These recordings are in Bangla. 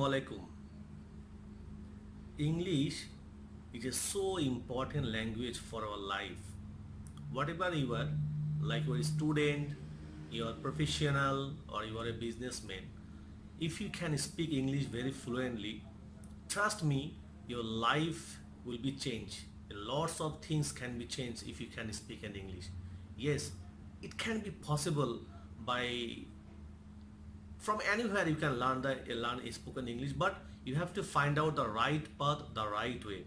Assalamualaikum. English is a so important language for our life. Whatever you are, like you are a student, you are professional, or you are a businessman, if you can speak English very fluently, trust me, your life will be changed. Lots of things can be changed if you can speak in English. Yes, it can be possible by from anywhere you can learn spoken English, but you have to find out the right path, the right way.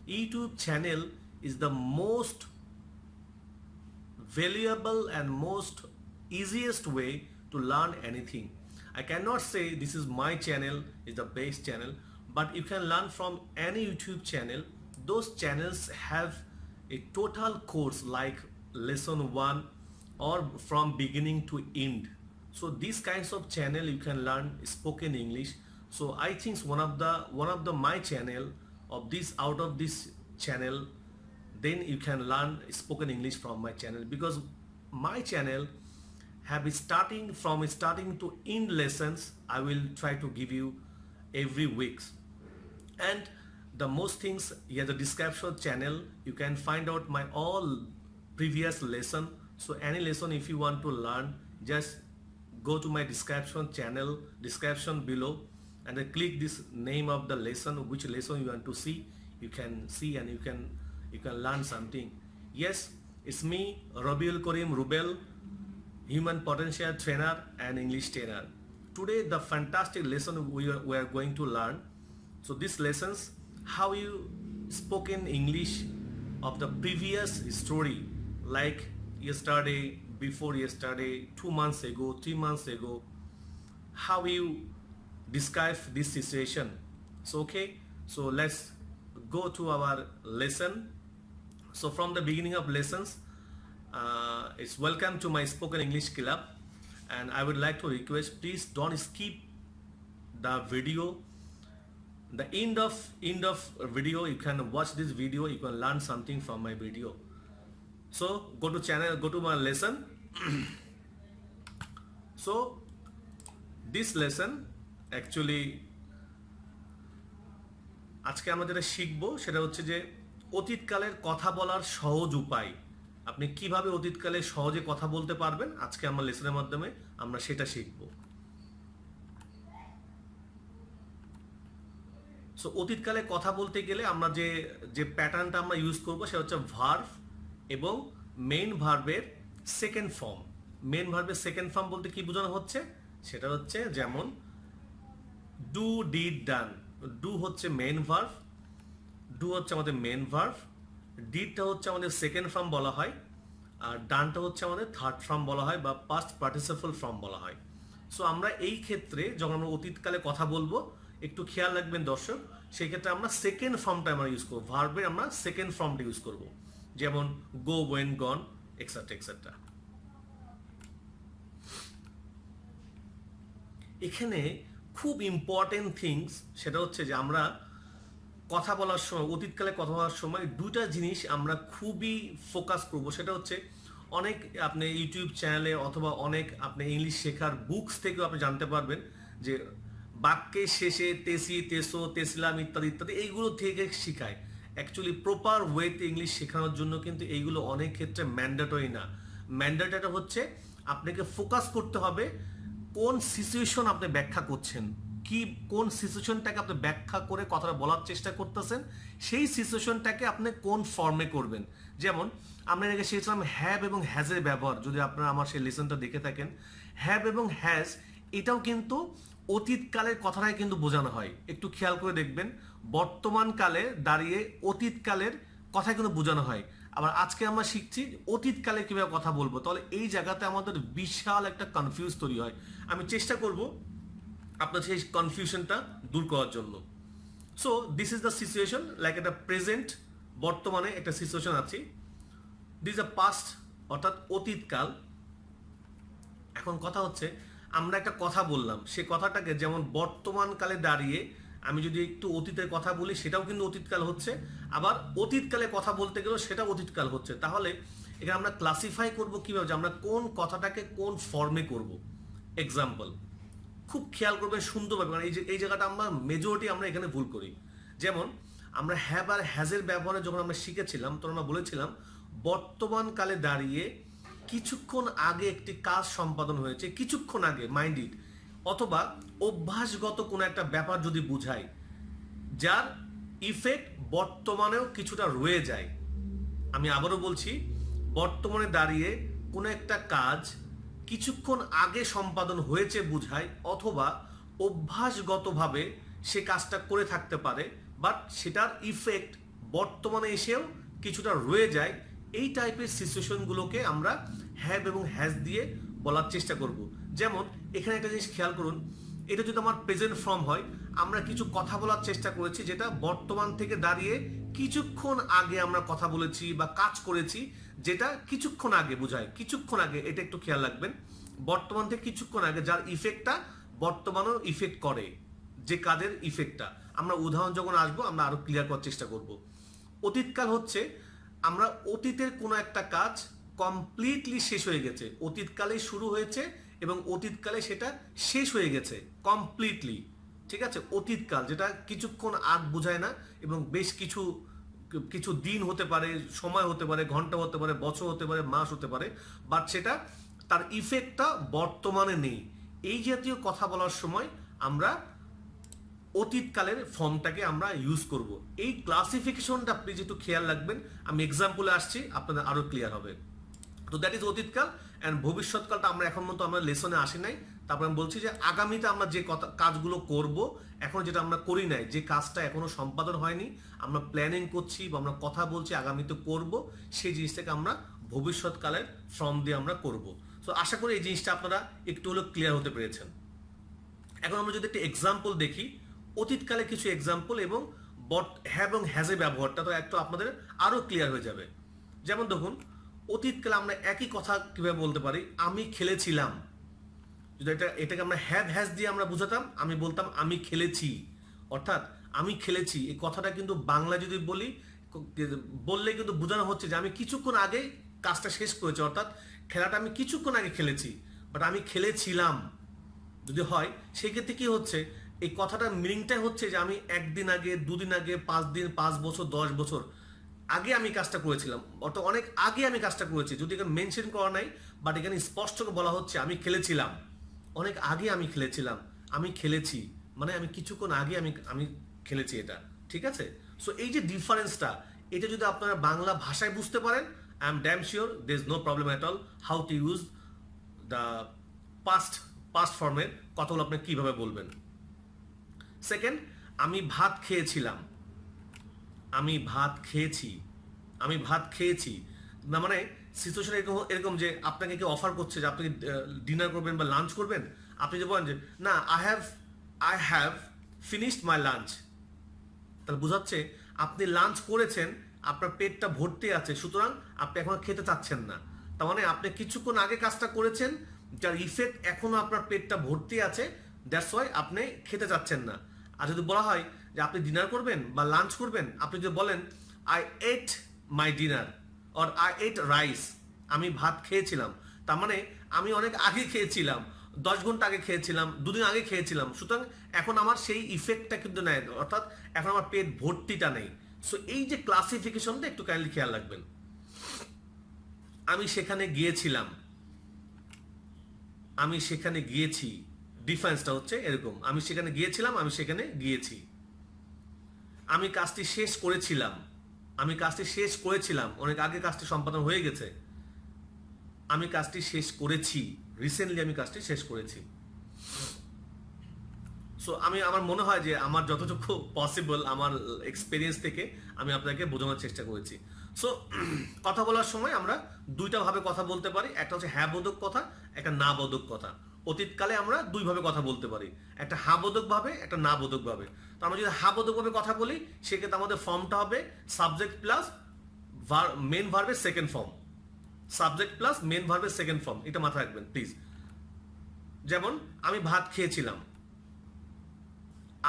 YouTube channel is the most valuable and most easiest way to learn anything. I cannot say this is my channel is the best channel, but you can learn from any YouTube channel. Those channels have a total course like lesson 1 or from beginning to end. So these kinds of channel you can learn spoken English. So I think one of the my channel of this out of this channel, then you can learn spoken English from my channel, because my channel have starting to end lessons. I will try to give you every week, and the most things here, the description channel, you can find out my all previous lesson. So any lesson if you want to learn, just go to my description channel, description below, and then click this name of the lesson, which lesson you want to see. You can see and you can learn something. Yes, it's me, Rabiul Karim Rubel, human potential trainer and English trainer. Today the fantastic lesson we are going to learn. So these lessons, how you spoken English of the previous story, like yesterday, before yesterday, 2 months ago, 3 months ago, how you describe this situation. So okay, so let's go to our lesson. So from the beginning of lessons, it's welcome to my spoken English club, and I would like to request, please don't skip the video. The end of video, you can watch this video, you can learn something from my video. So go to channel, go to my lesson. So this lesson actually আজকে আমরা যেটা শিখবো সেটা হচ্ছে যে অতীতকালের কথা বলার সহজ উপায়। আপনি কিভাবে অতীতকালে সহজে কথা বলতে পারবেন, আজকে আমরা লেসনের মাধ্যমে আমরা সেটা শিখবো। সো অতীতকালে কথা বলতে গেলে আমরা যে প্যাটার্নটা আমরা ইউজ করব সেটা হচ্ছে ভার্ব এবং মেইন ভার্বের সেকেন্ড ফর্ম। মেইন ভার্বের সেকেন্ড ফর্ম বলতে কি বোঝানো হচ্ছে, সেটা হচ্ছে যেমন ডু, ডিড, ডান। ডু হচ্ছে মেইন ভার্ব, ডু হচ্ছে আমাদের মেইন ভার্ব, ডিডটা হচ্ছে আমাদের সেকেন্ড ফর্ম বলা হয়, আর ডানটা হচ্ছে আমাদের থার্ড ফর্ম বলা হয় বা পাস্ট পার্টিসিপল ফর্ম বলা হয়। সো আমরা এই ক্ষেত্রে যখন আমরা অতীতকালে কথা বলবো, একটু খেয়াল রাখবেন দর্শক, সেই ক্ষেত্রে আমরা সেকেন্ড ফর্মটা আমরা ইউজ করবো, ভার্বের আমরা সেকেন্ড ফর্মটা ইউজ করব, যেমন গো, ওয়েন, গন, এক্সেট্রা এক্সেট্রা। এখানে খুব ইম্পর্টেন্ট থিংস সেটা হচ্ছে যে আমরা কথা বলার সময়, অতীতকালে কথা বলার সময় দুইটা জিনিস আমরা খুবই ফোকাস করব। সেটা হচ্ছে অনেক আপনি ইউটিউব চ্যানেলে অথবা অনেক আপনি ইংলিশ শেখার বুকস থেকেও আপনি জানতে পারবেন যে বাক্যের শেষে তেসি, তেসো, তেসিলাম ইত্যাদি ইত্যাদি এইগুলো থেকে শেখায়। অ্যাকচুয়ালি প্রপার ওয়েতে ইংলিশ শেখানোর জন্য কিন্তু এইগুলো অনেক ক্ষেত্রে ম্যান্ডেটরি না। ম্যান্ডেটরি হচ্ছে আপনাকে ফোকাস করতে হবে কোন সিচুয়েশন আপনি ব্যাখ্যা করছেন, কি কোন সিচুয়েশনটাকে আপনি ব্যাখ্যা করে কথাটা বলার চেষ্টা করতেছেন, সেই সিচুয়েশনটাকে আপনি কোন ফর্মে করবেন। যেমন আমরা আগে শিখেছিলাম হ্যাভ এবং হ্যাজের ব্যবহার। যদি আপনারা আমার সেই লেসনটা দেখে থাকেন, হ্যাভ এবং হ্যাজ এটাও কিন্তু অতীতকালের কথাটাই কিন্তু বোঝানো হয়। একটু খেয়াল করে দেখবেন, বর্তমান কালে দাঁড়িয়ে অতীতকালের কথা কিন্তু বোঝানো হয়। আবার আজকে আমরা শিখছি অতীতকালে কিভাবে কথা বলবো, তাহলে এই জায়গাতে আমাদের বিশাল একটা কনফিউজ তৈরি হয়। আমি চেষ্টা করব আপনার সেই কনফিউশনটা দূর করার জন্য। So this is the situation, like একটা প্রেজেন্ট, বর্তমানে একটা সিচুয়েশন আছে। দিস আ পাস্ট অর্থাৎ অতীতকাল। এখন কথা হচ্ছে আমরা একটা কথা বললাম, সেই কথাটাকে যেমন বর্তমান কালে দাঁড়িয়ে আমি যদি একটু অতীতের কথা বলি সেটাও কিন্তু অতীতকাল হচ্ছে, আবার অতীতকালে কথা বলতে গেলেও সেটা অতীতকাল হচ্ছে। তাহলে এখানে আমরা ক্লাসিফাই করব কিভাবে, যে আমরা কোন কথাটাকে কোন ফর্মে করব। এক্সাম্পল, খুব খেয়াল করবেন সুন্দরভাবে, কারণ এই জায়গাটা আমরা মেজরিটি আমরা এখানে ভুল করি। যেমন আমরা হ্যাভ আর হ্যাজের ব্যবহারে যখন আমরা শিখেছিলাম তখন আমরা বলেছিলাম বর্তমান কালে দাঁড়িয়ে কিছুক্ষণ আগে একটি কাজ সম্পাদন হয়েছে, কিছুক্ষণ আগে, মাইন্ড ইট, অথবা অভ্যাসগত কোনো একটা ব্যাপার যদি বুঝায় যার ইফেক্ট বর্তমানেও কিছুটা রয়ে যায়। আমি আবারও বলছি, বর্তমানে দাঁড়িয়ে কোনো একটা কাজ কিছুক্ষণ আগে সম্পাদন হয়েছে বুঝায়, অথবা অভ্যাসগতভাবে সে কাজটা করে থাকতে পারে বাট সেটার ইফেক্ট বর্তমানে এসেও কিছুটা রয়ে যায়। এই টাইপের সিচুয়েশনগুলোকে আমরা হ্যাভ এবং হ্যাজ দিয়ে বলার চেষ্টা করব। যেমন এখানে একটা জিনিস খেয়াল করুন, এটা যদি আমার প্রেজেন্ট ফর্ম হয়, আমরা কিছু কথা বলার চেষ্টা করেছি যেটা বর্তমান থেকে দাঁড়িয়ে কিছুক্ষণ আগে আমরা কথা বলেছি বা কাজ করেছি, যেটা কিছুক্ষণ আগে বোঝায়, কিছুক্ষণ আগে। এটা একটু খেয়াল রাখবেন, বর্তমান থেকে কিছুক্ষণ আগে, যার ইফেক্টটা বর্তমানেও ইফেক্ট করে, যে কাজের ইফেক্টটা। আমরা উদাহরণ যখন আসবো আমরা আরো ক্লিয়ার করার চেষ্টা করব। অতীতকাল হচ্ছে আমরা অতীতের কোনো একটা কাজ কমপ্লিটলি শেষ হয়ে গেছে, অতীতকালে শুরু হয়েছে এবং অতীতকালে সেটা শেষ হয়ে গেছে কমপ্লিটলি, ঠিক আছে? অতীতকাল যেটা কিছুক্ষণ আগ বোঝায় না এবং বেশ কিছু কিছু দিন হতে পারে, সময় হতে পারে, ঘন্টা হতে পারে, বছর হতে পারে, মাস হতে পারে, বাট সেটা তার ইফেক্টটা বর্তমানে নেই। এই জাতীয় কথা বলার সময় আমরা অতীতকালের ফর্মটাকে আমরা ইউজ করব। এই ক্লাসিফিকেশনটা আপনি যেহেতু খেয়াল রাখবেন, আমি এক্সাম্পলে আসছি, আপনাদের আরো ক্লিয়ার হবে। তো দ্যাট ইজ অতীতকাল। অ্যান্ড ভবিষ্যৎকালটা আমরা এখন মতো আমরা লেসনে আসি নাই। তারপর আমি বলছি যে আগামীতে আমরা যে কাজগুলো করব, এখন যেটা আমরা করি নাই, যে কাজটা এখনো সম্পাদন হয়নি, আমরা প্ল্যানিং করছি বা আমরা কথা বলছি আগামীতে করব, সেই জিনিসটাকে আমরা ভবিষ্যৎকালের ফর্ম দিয়ে আমরা করব। তো আশা করি এই জিনিসটা আপনারা একটু হলেও ক্লিয়ার হতে পেরেছেন। এখন আমরা যদি একটা এক্সাম্পল দেখি, অতীতকালে কিছু এক্সাম্পল এবং হ্যাভ এবং হ্যাজের ব্যবহারটা তো একটু আপনাদের আরো ক্লিয়ার হয়ে যাবে। যেমন দেখুন, অতীতকালে আমরা একই কথা কিভাবে বলতে পারি, আমি খেলেছিলাম। যদি এটাকে আমরা হ্যাভ হ্যাজ দিয়ে আমরা বুঝাতাম, আমি বলতাম আমি খেলেছি। অর্থাৎ আমি খেলেছি এই কথাটা কিন্তু বাংলা যদি বলি, বললে কিন্তু বোঝানো হচ্ছে যে আমি কিছুক্ষণ আগে কাজটা শেষ করেছি, অর্থাৎ খেলাটা আমি কিছুক্ষণ আগে খেলেছি, বাট আমি খেলেছিলাম যদি হয়, সেক্ষেত্রে কি হচ্ছে, এই কথাটার মিনিংটাই হচ্ছে যে আমি একদিন আগে, দুদিন আগে, 5 দিন, 5 বছর, 10 বছর আগে আমি কাজটা করেছিলাম, অর্থাৎ অনেক আগে আমি কাজটা করেছি। যদি এখানে মেনশন করা নাই, বাট এখানে স্পষ্ট বলা হচ্ছে আমি খেলেছিলাম, অনেক আগে আমি খেলেছিলাম, আমি খেলেছি, মানে আমি কিছুক্ষণ আগে আমি খেলেছি, এটা ঠিক আছে? সো এই যে ডিফারেন্সটা, এটা যদি আপনারা বাংলা ভাষায় বুঝতে পারেন, I am damn sure there is no problem at all how to use the past ফর্মের কথাগুলো আপনি কিভাবে বলবেন। সেকেন্ড, আমি ভাত খেয়েছিলাম, আমি ভাত খেয়েছি, আমি ভাত খেয়েছি না, মানে সিচুয়েশন এরকম যে আপনাকে কেউ অফার করছে যে আপনি ডিনার করবেন বা লাঞ্চ করবেন, আপনি যে বলেন যে না, I have finished my lunch, তাহলে বোঝাচ্ছে আপনি লাঞ্চ করেছেন, আপনার পেটটা ভর্তি আছে, সুতরাং আপনি এখন খেতে চাচ্ছেন না। তার মানে আপনি কিছুক্ষণ আগে কাজটা করেছেন, যার ইফেক্ট এখনো আপনার পেটটা ভর্তি আছে, দ্যাটস ওয়াই আপনি খেতে চাচ্ছেন না। আর যদি বলা হয় যে আপনি ডিনার করবেন বা লাঞ্চ করবেন, আপনি যদি বলেন I ate my dinner or I ate rice, আমি ভাত খেয়েছিলাম, তার মানে আমি অনেক আগে খেয়েছিলাম, 10 ঘন্টা আগে খেয়েছিলাম, 2 দিন আগে খেয়েছিলাম, সুতরাং এখন আমার সেই ইফেক্টটা কিন্তু নেই, অর্থাৎ এখন আমার পেট ভর্তিটা নেই। সো এই যে ক্লাসিফিকেশনটা একটু কাইন্ডলি খেয়াল রাখবেন। আমি সেখানে গিয়েছিলাম, আমি সেখানে গিয়েছি, ডিফারেন্সটা হচ্ছে এরকম, আমি সেখানে গিয়েছিলাম, আমি সেখানে গিয়েছি। আমি কাজটি শেষ করেছিলাম, আমি কাজটি শেষ করেছিলাম, অনেক আগে কাজটি সম্পাদন হয়ে গেছে, আমি কাজটি শেষ করেছি, রিসেন্টলি আমি কাজটি শেষ করেছি। সো আমার মনে হয় যে আমার যতটুকু পসিবল আমার এক্সপিরিয়েন্স থেকে আমি আপনাকে বোঝানোর চেষ্টা করেছি। সো কথা বলার সময় আমরা দুইটা ভাবে কথা বলতে পারি, একটা হচ্ছে হ্যাঁ বোধক কথা, একটা না বোধক কথা। অতীতকালে আমরা দুইভাবে কথা বলতে পারি, একটা হা বোধক ভাবে, একটা না বোধক ভাবে। তো আমরা যদি হা বোধক ভাবে কথা বলি, সেক্ষেত্রে আমাদের ফর্মটা হবে সাবজেক্ট প্লাস মেন ভার্বের second form, subject plus main ভার্বের সেকেন্ড ফর্ম, এটা মাথায় রাখবেন প্লিজ। যেমন আমি ভাত খেয়েছিলাম,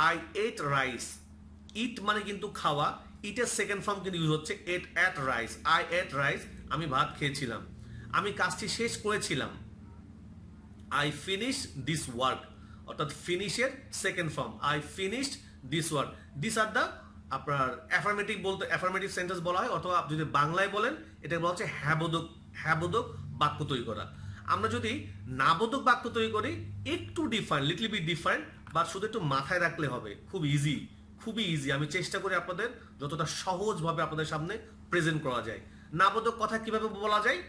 আই এট রাইস, ইট মানে কিন্তু খাওয়া, ইটের সেকেন্ড ফর্ম কিন্তু ইউজ হচ্ছে ate rice, I ate rice, আমি ভাত খেয়েছিলাম। আমি কাজটি শেষ করেছিলাম, আই ফিনিশ দিস ওয়ার্ক, অর্থাৎ ফিনিশের second form, I finished this work. This are the আপনার অ্যাফার্মেটিভ সেন্টেন্স বলা হয়, অথবা যদি বাংলায় বলেন এটা বলা হচ্ছে হ্যাবোধক বাক্য তৈরি করা। আমরা যদি নাবোধক বাক্য তৈরি করি একটু different, little bit different, but শুধু একটু মাথায় রাখলে হবে, খুবই ইজি। আমি চেষ্টা করি আপনাদের যতটা সহজভাবে আপনাদের সামনে প্রেজেন্ট করা যায়। নাবোধক কথা কিভাবে বলা যায়,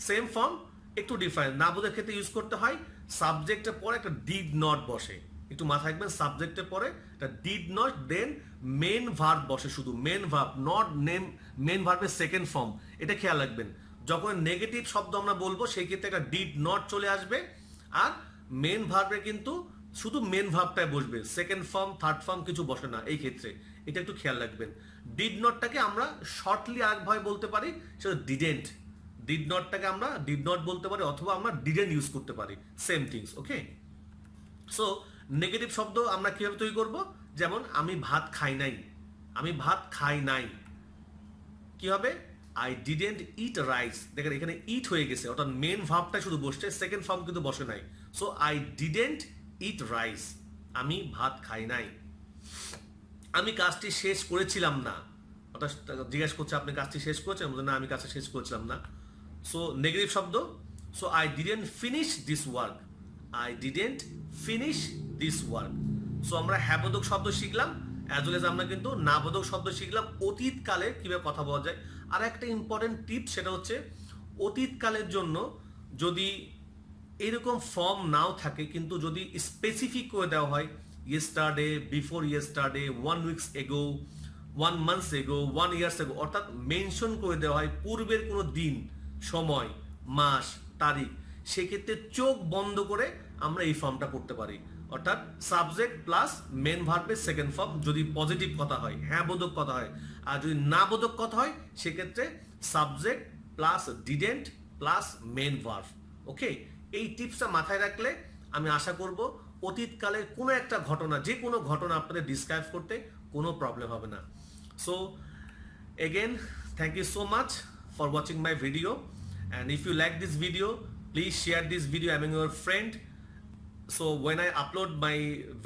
সেম ফর্ম একটু ডিফারেন্ট। নাবোধকের ক্ষেত্রে ইউজ করতে হয় সাবজেক্টের পরে একটা ডিড নট বসে, একটু মাথায় রাখবেন, সাবজেক্টের পরে একটা did not, then main verb বসে, শুধু main verb, not name, main ভার্বের সেকেন্ড ফর্ম। এটা খেয়াল রাখবেন, যখন নেগেটিভ শব্দ আমরা বলবো সেই ক্ষেত্রে একটা ডিড নট চলে আসবে, আর মেন ভার্বে কিন্তু শুধু মেন ভার্বটাই বসবে, সেকেন্ড ফর্ম থার্ড ফর্ম কিছু বসে না এই ক্ষেত্রে, এটা একটু খেয়াল রাখবেন। ডিড নটটাকে আমরা শর্টলি আরেকভাবে বলতে পারি, সেটা ডিডেন্ট। ডিড নটটাকে আমরা ডিড নট বলতে পারি, অথবা আমরা ডিডেন্ট ইউজ করতে পারি, সেম থিংস। ওকে, সো নেগেটিভ শব্দ আমরা কিভাবে তৈরি করব, যেমন আমি ভাত খাই নাই, কি হবে, আই ডিডেন্ট ইট রাইস। দেখেন এখানে ইট হয়ে গেছে, অর্থাৎ মেন ভার্বটা শুধু বসছে, সেকেন্ড ফর্ম কিন্তু বসে নাই। So I didn't eat rice, আমি ভাত খাই নাই। আমি কাজটি শেষ করেছিলাম না, অর্থাৎ জিজ্ঞাসা করছে আপনি কাজটি শেষ করেছেন, না আমি কাজটা শেষ করেছিলাম না। সো নেগেটিভ শব্দ, so I didn't finish this work, so আমরা হ্যাবোধক শব্দ শিখলাম, অ্যাজ ওয়েল এজ আমরা কিন্তু নাবোধক শব্দ শিখলাম। অতীতকালে কিভাবে কথা বলা যায়, আর একটা ইম্পর্টেন্ট টিপ, সেটা হচ্ছে অতীতকালের জন্য যদি এরকম ফর্ম নাও থাকে, কিন্তু যদি স্পেসিফিক করে দেওয়া হয়, ইয়েস্টারডে, বিফোর ইয়েস্টারডে, 1 weeks এগো, 1 month এগো, 1 years এগো, অর্থাৎ মেনশন করে দেওয়া হয় পূর্বের কোনো দিন, সময়, মাস, তারিখ, সেক্ষেত্রে চোখ বন্ধ করে আমরা এই ফর্মটা করতে পারি, অর্থাৎ সাবজেক্ট প্লাস মেন ভার্বের সেকেন্ড ফর্ম, যদি পজিটিভ কথা হয়, হ্যাঁ বোধক কথা হয়। আর যদি না বোধক কথা হয় সেক্ষেত্রে subject plus didn't plus main verb. Okay, এই টিপসটা মাথায় রাখলে আমি আশা করব অতীতকালের কোনো একটা ঘটনা, যে কোনো ঘটনা আপনাদের ডিসক্রাইব করতে কোনো প্রবলেম হবে না। So again, thank you so much for watching my video, and if you like this video, please share this video among your friend, so when I upload my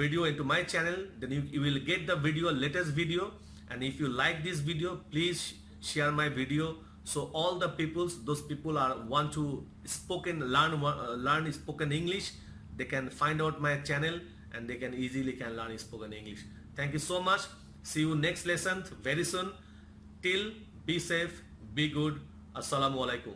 video into my channel, then you will get the latest video. And if you like this video, please share my video, so all the those people are want to learn spoken English, they can find out my channel and they can easily learn spoken English. Thank you so much. See you next lesson very soon. Till be safe, be good. Assalamu alaikum.